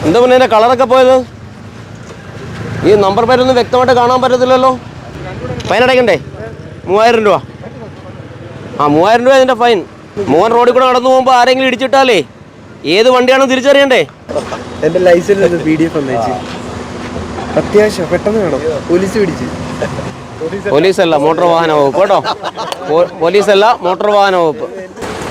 എന്താ പിന്നെ ഇതിൻ്റെ കളറൊക്കെ പോയത്? ഈ നമ്പർ പ്ലേറ്റൊന്നും വ്യക്തമായിട്ട് കാണാൻ പറ്റത്തില്ലല്ലോ. ഫൈൻ അടയ്ക്കണ്ടേ? 3000 രൂപ. 3000 രൂപ ഇതിൻ്റെ ഫൈൻ. മോൻ റോഡിൽ കൂടെ നടന്നു പോകുമ്പോൾ ആരെങ്കിലും ഇടിച്ചിട്ടാലേ ഏത് വണ്ടിയാണെന്ന് തിരിച്ചറിയണ്ടേ? എൻ്റെ ലൈസൻസ് PDF വന്നേച്ച് അത്യാവശ്യം പെട്ടെന്ന് വേണം. പോലീസ് പിടിച്ച്. പോലീസല്ല, മോട്ടോർ വാഹന വകുപ്പ് കേട്ടോ. പോലീസല്ല, മോട്ടോർ വാഹന വകുപ്പ്.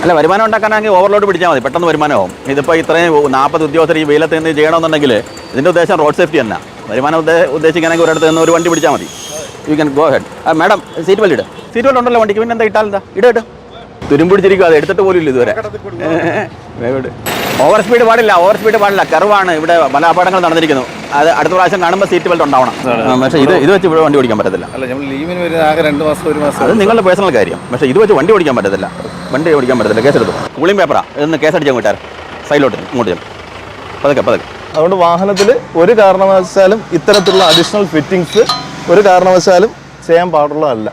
അല്ല, വരുമാനം ഉണ്ടാക്കാനാണെങ്കിൽ ഓവർലോഡ് പിടിച്ചാൽ മതി, പെട്ടെന്ന് വരുമാനമാവും. ഇതിപ്പോൾ ഇത്രയും 40 ഉദ്യോഗസ്ഥർ ഈ വെയിലത്ത് നിന്ന് ചെയ്യണമെന്നുണ്ടെങ്കിൽ ഇതിൻ്റെ ഉദ്ദേശം റോഡ് സേഫ്റ്റി തന്നെ. വരുമാനം ഉദ്ദേശിക്കുകയാണെങ്കിൽ ഒരിടത്ത് നിന്ന് ഒരു വണ്ടി പിടിച്ചാൽ മതി. You can go ahead. Madam, seat belt ഇട്. സീറ്റ് ബെൽറ്റ് ഉണ്ടല്ലോ വണ്ടിക്ക്, പിന്നെ എന്താ ഇട്ടാൽ എന്താ? ഇട്. തുരുമ്പിടിച്ചിരിക്കും, അത് എടുത്തിട്ട് പോലും ഇല്ല ഇതുവരെ. ഓവർ സ്പീഡ് പാടില്ല. കർവാണ്, ഇവിടെ പല അപകടങ്ങൾ നടന്നിരിക്കുന്നു. അത് അടുത്ത പ്രാവശ്യം കാണുമ്പോൾ സീറ്റ് ബെൽറ്റ് ഉണ്ടാവണം. പക്ഷേ ഇത് വെച്ച് ഇവിടെ വണ്ടി ഓടിക്കാൻ പറ്റത്തില്ല. അത് നിങ്ങളുടെ പേഴ്സണൽ കാര്യം. പക്ഷേ ഇത് വെച്ച് വണ്ടി ഓടിക്കാൻ പറ്റത്തില്ല. കേസെടുത്തു. കൂളിംഗ് പേപ്പറാ, ഇതൊന്ന് കേസടിച്ചാൽ വിട്ടാൽ സൈഡിലോട്ട് ഇങ്ങോട്ട് ചെല്ലും. പതുക്കെ. അതുകൊണ്ട് വാഹനത്തിൽ ഒരു കാരണവശാലും ഇത്തരത്തിലുള്ള അഡീഷണൽ ഫിറ്റിങ്സ് ഒരു കാരണവശാലും ചെയ്യാൻ പാടുള്ളതല്ല.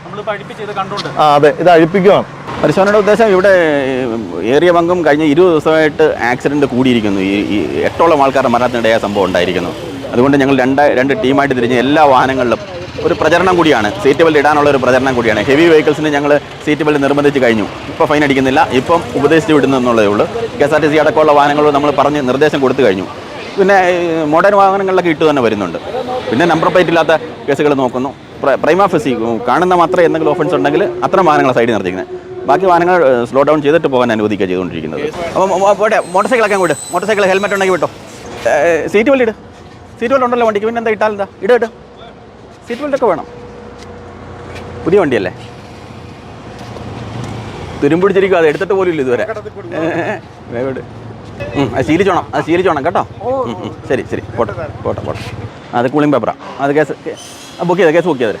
അതെ, ഇത് അഴിപ്പിക്കുകയാണ്. പരിശോധനയുടെ ഉദ്ദേശം ഇവിടെ ഏറിയ പങ്കും കഴിഞ്ഞ 20 ദിവസമായിട്ട് ആക്സിഡൻറ്റ് കൂടിയിരിക്കുന്നു. ഈ 8ഓളം ആൾക്കാരുടെ മരണത്തിനിടയായ സംഭവം ഉണ്ടായിരിക്കുന്നു. അതുകൊണ്ട് ഞങ്ങൾ രണ്ട് ടീമായിട്ട് തിരിഞ്ഞ് എല്ലാ വാഹനങ്ങളിലും ഒരു പ്രചരണം കൂടിയാണ്, സീറ്റ് ബെൽറ്റ് ഇടാനുള്ള ഒരു പ്രചരണം കൂടിയാണ്. ഹെവി വെഹിക്കിൾസിന് ഞങ്ങൾ സീറ്റ് ബെൽറ്റ് നിർബന്ധിച്ച് കഴിഞ്ഞു. ഇപ്പോൾ ഫൈൻ അടിക്കുന്നില്ല, ഇപ്പം ഉപദേശിച്ച് വിടുന്നു എന്നുള്ളതേ ഉള്ളൂ. KSRTC അടക്കമുള്ള വാഹനങ്ങൾ നമ്മൾ പറഞ്ഞ് നിർദ്ദേശം കൊടുത്തു കഴിഞ്ഞു. പിന്നെ മോഡേൺ വാഹനങ്ങളിലൊക്കെ ഇട്ട് തന്നെ വരുന്നുണ്ട്. പിന്നെ നമ്പർ പ്ലേറ്റ് ഇല്ലാത്ത കേസുകൾ നോക്കുന്നു. പ്രൈമാ ഫെസി കാണുന്ന മാത്രമേ എന്തെങ്കിലും ഓഫൻസ് ഉണ്ടെങ്കിൽ അത്തരം വാഹനങ്ങളെ സൈഡിൽ നിർത്തിക്കുന്നത്. ബാക്കി വാഹനങ്ങൾ സ്ലോ ഡൗൺ ചെയ്തിട്ട് പോകാൻ അനുവദിക്കുക ചെയ്തുകൊണ്ടിരിക്കുന്നത്. അപ്പോൾ പോട്ടെ, മോട്ടോർ സൈക്കിൾ ഹെൽമെറ്റ് ഉണ്ടെങ്കിൽ വിട്ടോ. സീറ്റ് ബെൽറ്റ് ഉണ്ടല്ലോ വണ്ടിക്ക്, പിന്നെ എന്താ ഇട്ടാൽ എന്താ? ഇട്. സീറ്റ് ബെൽറ്റൊക്കെ വേണം. പുതിയ വണ്ടിയല്ലേ, തുരുമ്പിടിച്ചിരിക്കും, അത് എടുത്തിട്ട് പോലും ഇല്ല ഇതുവരെ. അത് ശീലിച്ചോണം കേട്ടോ. ശരി, പോട്ടെ. അത് കൂളിംഗ് പേപ്പറാണ്. അത് കേസ് ബുക്ക് ചെയ്തത്.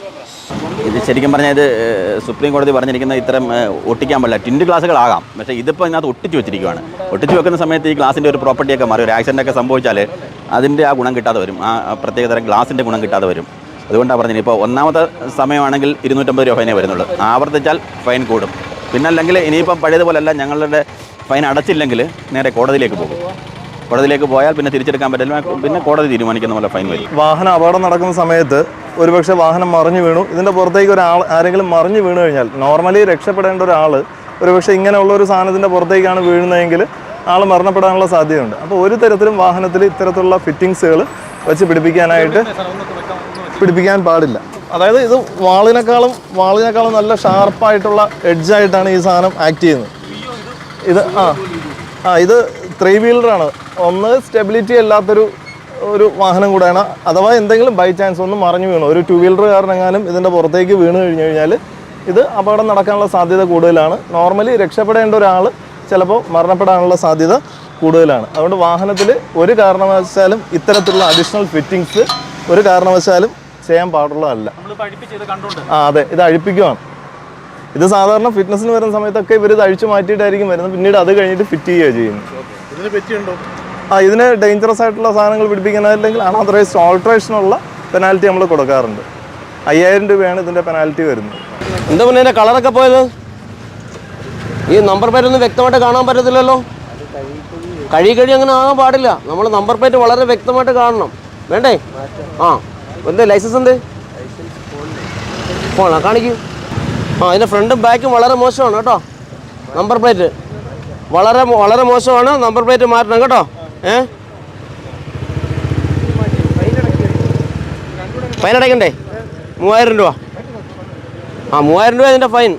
ഇത് ശരിക്കും പറഞ്ഞാൽ ഇത് സുപ്രീം കോടതി പറഞ്ഞിരിക്കുന്ന ഇത്തരം ഒട്ടിക്കാൻ പാടില്ല. ടിൻഡ് ഗ്ലാസുകളാകാം, പക്ഷേ ഇതിപ്പോൾ ഇതിനകത്ത് ഒട്ടിച്ച് വെച്ചിരിക്കുകയാണ്. ഒട്ടിച്ച് വെക്കുന്ന സമയത്ത് ഈ ഗ്ലാസിൻ്റെ ഒരു പ്രോപ്പർട്ടിയൊക്കെ മാറി. ഒരു ആക്സിഡൻ്റൊക്കെ സംഭവിച്ചാൽ അതിൻ്റെ ആ ഗുണം കിട്ടാതെ വരും, ആ പ്രത്യേകതരം ഗ്ലാസിൻ്റെ ഗുണം കിട്ടാതെ വരും. അതുകൊണ്ടാണ് പറഞ്ഞത്. ഇപ്പോൾ ഒന്നാമത്തെ സമയമാണെങ്കിൽ 250 രൂപ ഫൈനേ വരുന്നുള്ളൂ. ആവർത്തിച്ചാൽ ഫൈൻ കൂടും. പിന്നെ അല്ലെങ്കിൽ ഇനിയിപ്പം പഴയതുപോലെയല്ല, ഞങ്ങളുടെ ഫൈൻ അടച്ചില്ലെങ്കിൽ നേരെ കോടതിയിലേക്ക് പോകും. കോടതിയിലേക്ക് പോയാൽ പിന്നെ തിരിച്ചെടുക്കാൻ പറ്റില്ല, പിന്നെ കോടതി തീരുമാനിക്കുന്ന പോലെ ഫൈൻ വരും. വാഹനം അപകടം നടക്കുന്ന സമയത്ത് ഒരുപക്ഷെ വാഹനം മറിഞ്ഞു വീണു, ഇതിൻ്റെ പുറത്തേക്ക് ആരെങ്കിലും മറിഞ്ഞു വീണു കഴിഞ്ഞാൽ നോർമലി രക്ഷപ്പെടേണ്ട ഒരാൾ ഒരുപക്ഷെ ഇങ്ങനെയുള്ള ഒരു സാധനത്തിൻ്റെ പുറത്തേക്കാണ് വീഴുന്നതെങ്കിൽ ആൾ മരണപ്പെടാനുള്ള സാധ്യതയുണ്ട്. അപ്പോൾ ഒരു തരത്തിലും വാഹനത്തിൽ ഇത്തരത്തിലുള്ള ഫിറ്റിങ്സുകൾ വെച്ച് പിടിപ്പിക്കാൻ പാടില്ല. അതായത് ഇത് വാളിനേക്കാളും നല്ല ഷാർപ്പായിട്ടുള്ള എഡ്ജായിട്ടാണ് ഈ സാധനം ആക്ട് ചെയ്യുന്നത്. ഇത് 3 വീലറാണ്. ഒന്ന് സ്റ്റെബിലിറ്റി അല്ലാത്തൊരു വാഹനം കൂടെയാണ്. അഥവാ എന്തെങ്കിലും ബൈ ചാൻസ് ഒന്ന് മറിഞ്ഞു വീണു, ഒരു 2 വീലർ കാരനെങ്ങാനും ഇതിൻ്റെ പുറത്തേക്ക് വീണ് കഴിഞ്ഞു കഴിഞ്ഞാൽ ഇത് അപകടം നടക്കാനുള്ള സാധ്യത കൂടുതലാണ്. നോർമലി രക്ഷപ്പെടേണ്ട ഒരാൾ ചിലപ്പോൾ മരണപ്പെടാനുള്ള സാധ്യത കൂടുതലാണ്. അതുകൊണ്ട് വാഹനത്തിൽ ഒരു കാരണവശാലും ഇത്തരത്തിലുള്ള അഡീഷണൽ ഫിറ്റിങ്സ് ഒരു കാരണവശാലും ചെയ്യാൻ പാടുള്ളതല്ല. അതെ, ഇത് അഴിപ്പിക്കുകയാണ്. ഇത് സാധാരണ ഫിറ്റ്നസിന് വരുന്ന സമയത്തൊക്കെ ഇവർ ഇത് അഴിച്ചു മാറ്റിയിട്ടായിരിക്കും വരുന്നത്. പിന്നീട് അത് കഴിഞ്ഞിട്ട് ഫിറ്റ് ചെയ്യുകയാണ് ചെയ്യുന്നത്. ഇതിന് ഡേഞ്ചറസ് ആയിട്ടുള്ള സാധനങ്ങൾ പിടിപ്പിക്കാനല്ലെങ്കിൽ അൺഓതറൈസ്ഡ് ഓൾട്രേഷനുള്ള പെനാൽറ്റി നമ്മൾ കൊടുക്കാറുണ്ട്. 5000 രൂപയാണ് ഇതിൻ്റെ പെനാൽറ്റി വരുന്നത്. എന്താ പിന്നെ ഇതിൻ്റെ കളറൊക്കെ പോയത്? ഈ നമ്പർ പ്ലേറ്റ് ഒന്നും വ്യക്തമായിട്ട് കാണാൻ പറ്റത്തില്ലല്ലോ. കഴി അങ്ങനെ ആകാൻ പാടില്ല. നമ്മൾ നമ്പർ പ്ലേറ്റ് വളരെ വ്യക്തമായിട്ട് കാണണം. വേണ്ടേ? എന്താ ലൈസൻസ് എന്ത്? ഫോണാ കാണിക്കൂ. ഇതിൻ്റെ ഫ്രണ്ടും ബാക്കും വളരെ മോശമാണ് കേട്ടോ. നമ്പർ പ്ലേറ്റ് വളരെ മോശമാണ്. നമ്പർ പ്ലേറ്റ് മാറ്റണം കേട്ടോ. ഫൈൻ അടയ്ക്കണ്ടേ? 3000 രൂപ. 3000 രൂപ ഇതിൻ്റെ ഫൈൻ.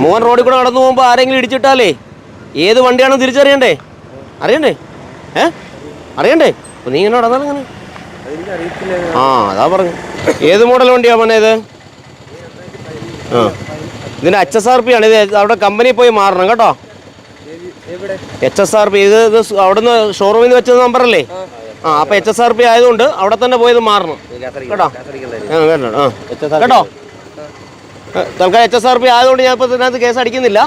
മോൻ റോഡിൽ കൂടെ നടന്നു പോകുമ്പോൾ ആരെങ്കിലും ഇടിച്ചിട്ടാലേ ഏത് വണ്ടിയാണെന്ന് തിരിച്ചറിയണ്ടേ? അറിയണ്ടേ? അപ്പോൾ നീ ഇങ്ങനെ നടന്നാലും ഇങ്ങനെ അതാ പറഞ്ഞു. ഏത് മോഡൽ വണ്ടിയാണ് മോനെ ഇത്? ഇതിൻ്റെ HSRP ആണ്. ഇത് അവിടെ കമ്പനിയിൽ പോയി മാറണം കേട്ടോ. HSRP ഇത് അവിടുന്ന് ഷോറൂമിൽ നിന്ന് വെച്ചത് നമ്പറല്ലേ? അപ്പോൾ HSRP ആയതുകൊണ്ട് അവിടെ തന്നെ പോയത് മാറണം കേട്ടോ. കേട്ടോ, തൽക്കാലം HSRP ആയതുകൊണ്ട് ഞാൻ ഇപ്പോൾ ഇതിനകത്ത് കേസ് അടിക്കുന്നില്ല.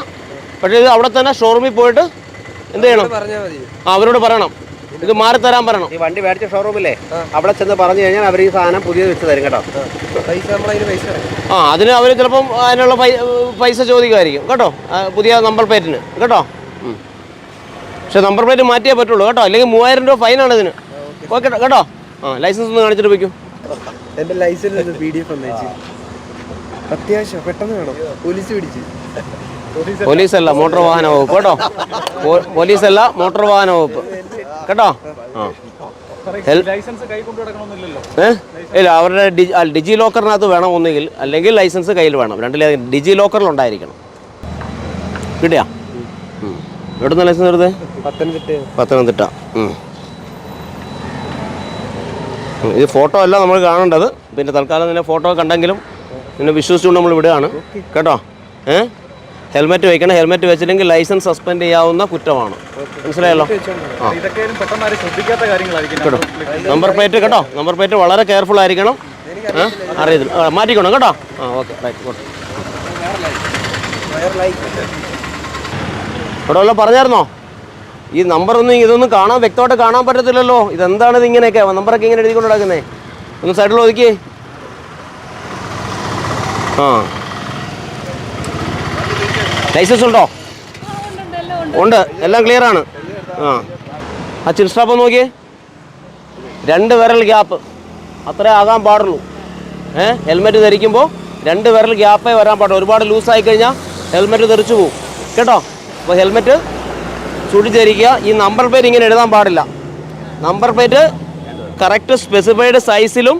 പക്ഷേ ഇത് അവിടെ തന്നെ ഷോറൂമിൽ പോയിട്ട് എന്ത് ചെയ്യണം? അവരോട് പറയണം, ഇത് മാറി തരാൻ പറയണം. ഈ വണ്ടി മേടിച്ച ഷോറൂമില്ലേ, അവിടെ ചെന്ന് പറഞ്ഞു കഴിഞ്ഞാൽ അവർ ഈ സാധനം പുതിയത് വെച്ച് തരും കേട്ടോ. അതിന് അവർ ചിലപ്പം അതിനുള്ള പൈസ ചോദിക്കുമായിരിക്കും കേട്ടോ, പുതിയ നമ്പർ പ്ലേറ്റിന് കേട്ടോ. പക്ഷെ നമ്പർ പ്ലേറ്റ് മാറ്റിയേ പറ്റുള്ളൂ കേട്ടോ, അല്ലെങ്കിൽ 3000 രൂപ ഫൈനാണ് ഇതിന്. ഓക്കെ കേട്ടോ. ആ ലൈസൻസ് ഒന്ന് കാണിച്ചിട്ട് വയ്ക്കും. എൻ്റെ ലൈസൻസ് PDF ഒന്നയച്ച്. അത്യാവശ്യം പെട്ടെന്ന് വേണം, പോലീസ് പിടിച്ച്. പോലീസല്ല മോട്ടോർ വാഹന വകുപ്പ് കേട്ടോ, പോലീസല്ല മോട്ടോർ വാഹന വകുപ്പ് കേട്ടോ. ആ ഇല്ല, അവരുടെ ഡിജി ലോക്കറിനകത്ത് വേണം ഒന്നുകിൽ, അല്ലെങ്കിൽ ലൈസൻസ് കയ്യിൽ വേണം. രണ്ടിലെ ഡിജി ലോക്കറിൽ ഉണ്ടായിരിക്കണം. കിട്ടിയാ? എവിടെ നിന്ന് ലൈസൻസ് എടുത്തേ? പത്തനംതിട്ട. ഇത് ഫോട്ടോ അല്ല നമ്മൾ കാണേണ്ടത്, പിന്നെ തൽക്കാലം നിന്നെ ഫോട്ടോ കണ്ടെങ്കിലും നിന്നെ വിശ്വസിച്ചുകൊണ്ട് നമ്മൾ വിടുകയാണ് കേട്ടോ. ഹെൽമെറ്റ് വയ്ക്കണം, ഹെൽമെറ്റ് വെച്ചില്ലെങ്കിൽ ലൈസൻസ് സസ്പെൻഡ് ചെയ്യാവുന്ന കുറ്റമാണ്. മനസ്സിലായല്ലോ? ആ കേട്ടോ. നമ്പർ പ്ലേറ്റ് കേട്ടോ, നമ്പർ പ്ലേറ്റ് വളരെ കെയർഫുൾ ആയിരിക്കണം. അറിയത്തില്ല, മാറ്റിക്കണം കേട്ടോ. ആ ഓക്കെ റൈറ്റ്. ഇവിടെ വല്ലതും പറഞ്ഞായിരുന്നോ? ഈ നമ്പറൊന്നും ഇതൊന്നും കാണാൻ വ്യക്തമായിട്ട് കാണാൻ പറ്റത്തില്ലല്ലോ. ഇതെന്താണിത് ഇങ്ങനെയൊക്കെ നമ്പറൊക്കെ ഇങ്ങനെ എഴുതിക്കൊണ്ട് നടക്കുന്നത്? ഒന്ന് സൈഡിൽ ഒതുക്കിയേ. ആ ലൈസൻസ് ഉണ്ടോ? ഉണ്ട്, എല്ലാം ക്ലിയർ ആണ്. ആ ചിൽ സ്റ്റാപ്പ് നോക്കിയേ, 2 വിരൽ ഗ്യാപ്പ് അത്രേ ആകാൻ പാടുള്ളൂ. ഹെൽമെറ്റ് ധരിക്കുമ്പോൾ 2 വിരൽ ഗ്യാപ്പേ വരാൻ പാടുള്ളൂ. ഒരുപാട് ലൂസായി കഴിഞ്ഞാൽ ഹെൽമെറ്റ് തെറിച്ചു പോകും കേട്ടോ. അപ്പോൾ ഹെൽമെറ്റ് സൂക്ഷിച്ച് ധരിക്കുക. ഈ നമ്പർ പ്ലേറ്റ് ഇങ്ങനെ എഴുതാൻ പാടില്ല. നമ്പർ പ്ലേറ്റ് കറക്റ്റ് സ്പെസിഫൈഡ് സൈസിലും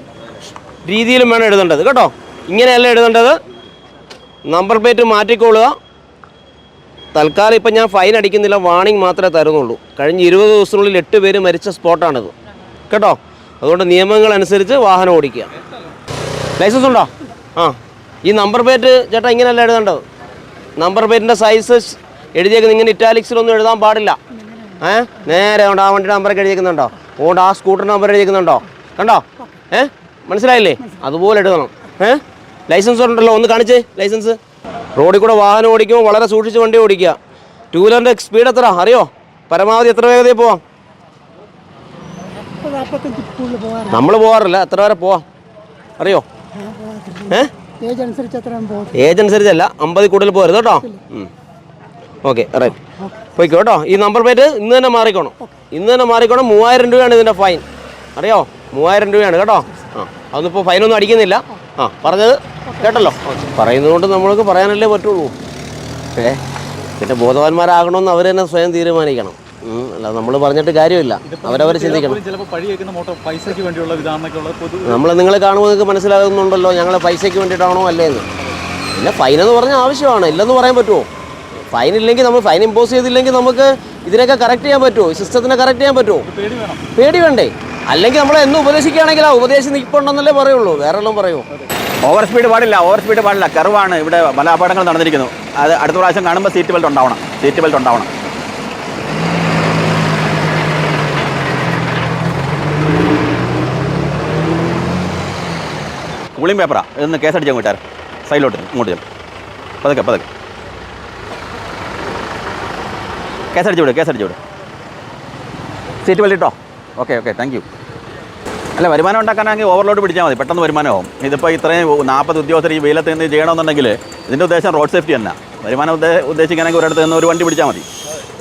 രീതിയിലും വേണം എഴുതേണ്ടത് കേട്ടോ. ഇങ്ങനെയല്ല എഴുതേണ്ടത്. നമ്പർ പ്ലേറ്റ് മാറ്റിക്കൊള്ളുക. തൽക്കാലം ഇപ്പം ഞാൻ ഫൈൻ അടിക്കുന്നില്ല, വാണിംഗ് മാത്രമേ തരുന്നുള്ളൂ. കഴിഞ്ഞ 20 ദിവസത്തിനുള്ളിൽ 8 പേര് മരിച്ച സ്പോട്ടാണിത് കേട്ടോ. അതുകൊണ്ട് നിയമങ്ങൾ അനുസരിച്ച് വാഹനം ഓടിക്കുക. ലൈസൻസ് ഉണ്ടോ? ആ ഈ നമ്പർ പ്ലേറ്റ് ചേട്ടാ ഇങ്ങനെയല്ല എഴുതേണ്ടത്. നമ്പർ പ്ലേറ്റിൻ്റെ സൈസ് എഴുതിയേക്കുന്നത് ഇങ്ങനെ ഇറ്റാലിക്സിലൊന്നും എഴുതാൻ പാടില്ല. നേരെ ഉണ്ട് ആ വണ്ടിയുടെ നമ്പറൊക്കെ എഴുതിയേക്കുന്നുണ്ടോ? അതുകൊണ്ട് ആ സ്കൂട്ടർ നമ്പർ എഴുതിയേക്കുന്നുണ്ടോ? കണ്ടോ? മനസ്സിലായില്ലേ? അതുപോലെ എഴുതണം. ലൈസൻസ് ഉണ്ടല്ലോ, ഒന്ന് കാണിച്ചേ ലൈസൻസ്. റോഡിൽ കൂടെ വാഹനം ഓടിക്കുമ്പോൾ വളരെ സൂക്ഷിച്ച് വണ്ടി ഓടിക്കുക. 2 വീലറിൻ്റെ സ്പീഡ് എത്ര അറിയോ? പരമാവധി എത്ര വേഗതയിൽ പോവാം? നമ്മൾ പോകാറില്ല, എത്ര വരെ പോവാം അറിയോ? ഏജ് അനുസരിച്ചല്ല, 50 കൂടുതൽ പോകരുത് കേട്ടോ. ഓക്കെ റൈറ്റ്, പോയിക്കോ കേട്ടോ. ഈ നമ്പർ പ്ലേറ്റ് ഇന്ന് തന്നെ മാറിക്കോണം, ഇന്ന് തന്നെ മാറിക്കോണം. 3000 രൂപയാണ് ഇതിൻ്റെ ഫൈൻ, അറിയോ? 3000 രൂപയാണ് കേട്ടോ. അതൊന്നും ഇപ്പോൾ ഫൈനൊന്നും അടിക്കുന്നില്ല. പറഞ്ഞത് കേട്ടല്ലോ. പറയുന്നതുകൊണ്ട് നമ്മൾക്ക് പറയാനല്ലേ പറ്റുള്ളൂ. പിന്നെ ബോധവാന്മാരാകണമെന്ന് അവർ തന്നെ സ്വയം തീരുമാനിക്കണം. അല്ല നമ്മൾ പറഞ്ഞിട്ട് കാര്യമില്ല, അവരവർ ചിന്തിക്കണം. നമ്മൾ നിങ്ങളെ കാണുമ്പോൾ നിങ്ങൾക്ക് മനസ്സിലാകുന്നുണ്ടല്ലോ ഞങ്ങൾ പൈസയ്ക്ക് വേണ്ടിയിട്ടാണോ അല്ലേന്ന്. പിന്നെ ഫൈനെന്ന് പറഞ്ഞാൽ ആവശ്യമാണ്, ഇല്ലെന്ന് പറയാൻ പറ്റുമോ? ഫൈൻ ഇല്ലെങ്കിൽ നമ്മൾ ഫൈൻ ഇമ്പോസ് ചെയ്തില്ലെങ്കിൽ നമുക്ക് ഇതിനൊക്കെ കറക്റ്റ് ചെയ്യാൻ പറ്റുമോ? സിസ്റ്റത്തിനെ കറക്റ്റ് ചെയ്യാൻ പറ്റുമോ? പേടി വേണ്ടേ? അല്ലെങ്കിൽ നമ്മളെ എന്ന് ഉപദേശിക്കുകയാണെങ്കിൽ ആ ഉപദേശം നിൽപ്പുണ്ടെന്നല്ലേ പറയുള്ളൂ, വേറെ എല്ലാം പറയുമോ? ഓവർ സ്പീഡ് പാടില്ല, ഓവർ സ്പീഡ് പാടില്ല. കർവാണ് ഇവിടെ പല അപകടങ്ങൾ നടന്നിരിക്കുന്നു. അത് അടുത്ത പ്രാവശ്യം കാണുമ്പോൾ സീറ്റ് ബെൽറ്റ് ഉണ്ടാവണം, സീറ്റ് ബെൽറ്റ് ഉണ്ടാവണം. കൂളിംഗ് പേപ്പറാ, ഇതൊന്ന് കേസടിച്ചാൽ കൂട്ടാർ സൈഡിലോട്ട് ഇങ്ങോട്ട് ചെല്ലും. പതുക്കെ പതുക്കെ കേസടിച്ച് വിട്, കേസടിച്ച് വിട്. സീറ്റ് ബെൽറ്റ് ഇട്ടോ? Okay okay, thank you. അല്ല, വരുമാനം ഉണ്ടാക്കാനാണെങ്കിൽ ഓവർലോഡ് പിടിച്ചാൽ മതി, പെട്ടെന്ന് വരുമാനമാവും. ഇതിപ്പോൾ ഇത്രയും 40 ഉദ്യോഗസ്ഥർ ഈ വെയിലത്ത് നിന്ന് ചെയ്യണമെന്നുണ്ടെങ്കിൽ ഇതിൻ്റെ ഉദ്ദേശം റോഡ് സേഫ്റ്റി തന്നെ. വരുമാനം ഉദ്ദേശിക്കുകയാണെങ്കിൽ ഒരിടത്ത് നിന്ന് ഒരു വണ്ടി പിടിച്ചാൽ മതി.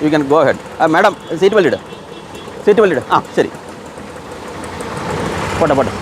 You can go ahead. Madam seat belt ഇട്, സീറ്റ് ബെൽറ്റ് ഇട്. ശരി, പോട്ടെ പോട്ടെ.